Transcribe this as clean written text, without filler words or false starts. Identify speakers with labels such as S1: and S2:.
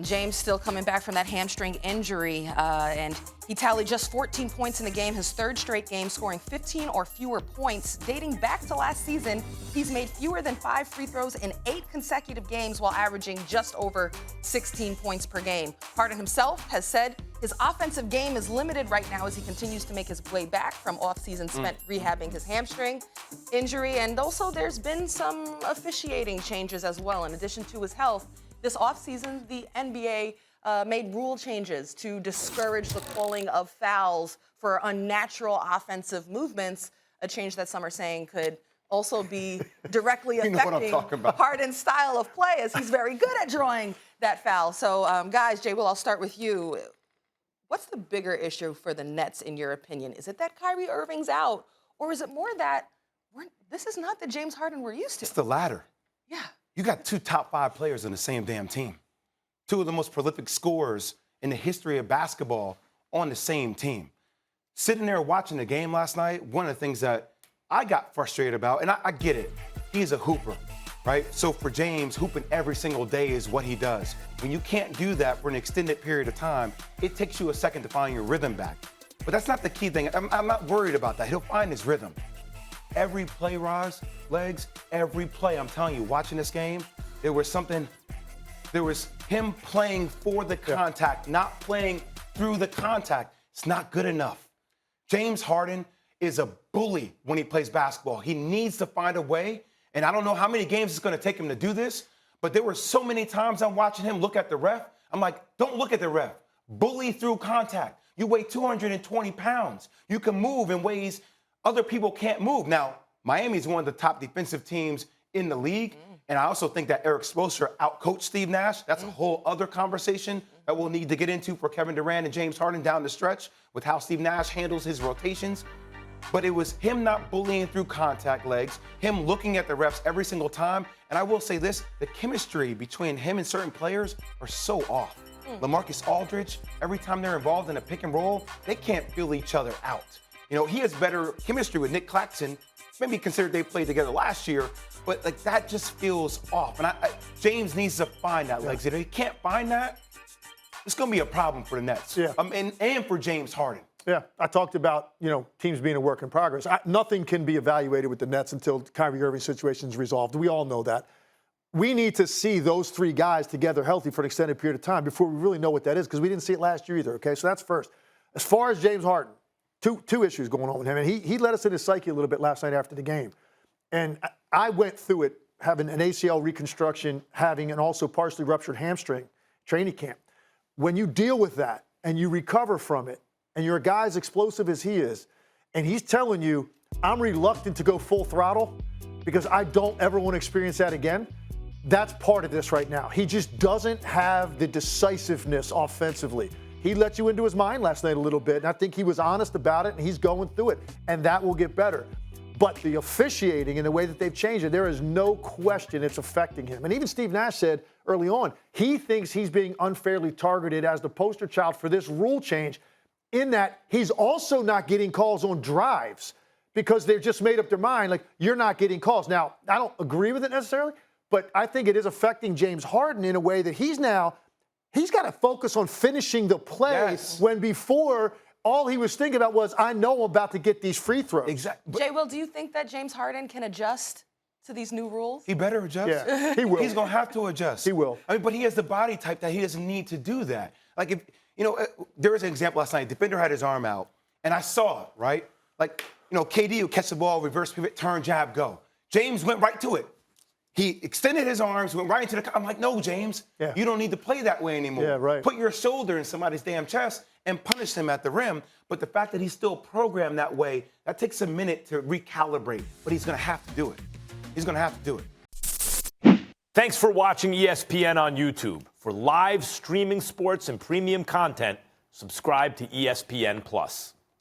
S1: James still coming back from that hamstring injury, and he tallied just 14 points in the game, his third straight game, scoring 15 or fewer points. Dating back to last season, he's made fewer than 5 free throws in 8 consecutive games while averaging just over 16 points per game. Harden himself has said his offensive game is limited right now as he continues to make his way back from off-season spent rehabbing his hamstring injury. And also there's been some officiating changes as well. In addition to his health, this offseason, the NBA made rule changes to discourage the calling of fouls for unnatural offensive movements, a change that some are saying could also be directly affecting Harden's style of play, as he's very good at drawing that foul. So, guys, Jay Will, I'll start with you. What's the bigger issue for the Nets, in your opinion? Is it that Kyrie Irving's out, or is it more that this is not the James Harden we're used to?
S2: It's the latter.
S1: Yeah.
S2: You got 2 top 5 players on the same damn team. 2 of the most prolific scorers in the history of basketball on the same team. Sitting there watching the game last night, one of the things that I got frustrated about, and I get it, he's a hooper, right? So for James, hooping every single day is what he does. When you can't do that for an extended period of time, it takes you a second to find your rhythm back. But that's not the key thing. I'm not worried about that. He'll find his rhythm. Every play, Legs, every play, I'm telling you, watching this game, there was him playing for the contact, not playing through the contact. It's not good enough. James Harden is a bully when he plays basketball. He needs to find a way, and I don't know how many games it's going to take him to do this, but there were so many times I'm watching him look at the ref. I'm like, don't look at the ref. Bully through contact. You weigh 220 pounds. You can move in ways other people can't move. Now, Miami's one of the top defensive teams in the league, and I also think that Eric Spoelstra outcoached Steve Nash. That's a whole other conversation that we'll need to get into for Kevin Durant and James Harden down the stretch with how Steve Nash handles his rotations. But it was him not bullying through contact, Legs, him looking at the refs every single time. And I will say this, the chemistry between him and certain players are so off. LaMarcus Aldridge, every time they're involved in a pick and roll, they can't feel each other out. You know, he has better chemistry with Nick Claxton. Maybe considered they played together last year, but like that just feels off. And James needs to find that, Legs. If he can't find that, it's going to be a problem for the Nets.
S3: Yeah.
S2: And for James Harden.
S3: Yeah, I talked about, teams being a work in progress. Nothing can be evaluated with the Nets until Kyrie Irving's situation is resolved. We all know that. We need to see those 3 guys together healthy for an extended period of time before we really know what that is, because we didn't see it last year either, okay? So that's first. As far as James Harden, two issues going on with him. And he let us in his psyche a little bit last night after the game. And I went through it, having an ACL reconstruction, having an also partially ruptured hamstring, training camp. When you deal with that and you recover from it, and you're a guy as explosive as he is, and he's telling you, I'm reluctant to go full throttle because I don't ever want to experience that again, that's part of this right now. He just doesn't have the decisiveness offensively. He let you into his mind last night a little bit, and I think he was honest about it, and he's going through it, and that will get better. But the officiating and the way that they've changed it, there is no question it's affecting him. And even Steve Nash said early on, he thinks he's being unfairly targeted as the poster child for this rule change, in that he's also not getting calls on drives because they've just made up their mind, like, you're not getting calls. Now, I don't agree with it necessarily, but I think it is affecting James Harden in a way that he's got to focus on finishing the play when before all he was thinking about was, I know I'm about to get these free throws.
S2: Exactly.
S1: Jay Will, do you think that James Harden can adjust to these new rules?
S2: He better adjust.
S3: Yeah, he will.
S2: He's going to have to adjust.
S3: He will.
S2: But he has the body type that he doesn't need to do that. Like, if there was an example last night. Defender had his arm out, and I saw it, right? Like, KD would catch the ball, reverse pivot, turn, jab, go. James went right to it. He extended his arms, went right into the. I'm like, no, James, you don't need to play that way anymore.
S3: Yeah, right.
S2: Put your shoulder in somebody's damn chest and punish him at the rim. But the fact that he's still programmed that way, that takes a minute to recalibrate. But he's going to have to do it. He's going to have to do it.
S4: Thanks for watching ESPN on YouTube. For live streaming sports and premium content, subscribe to ESPN+.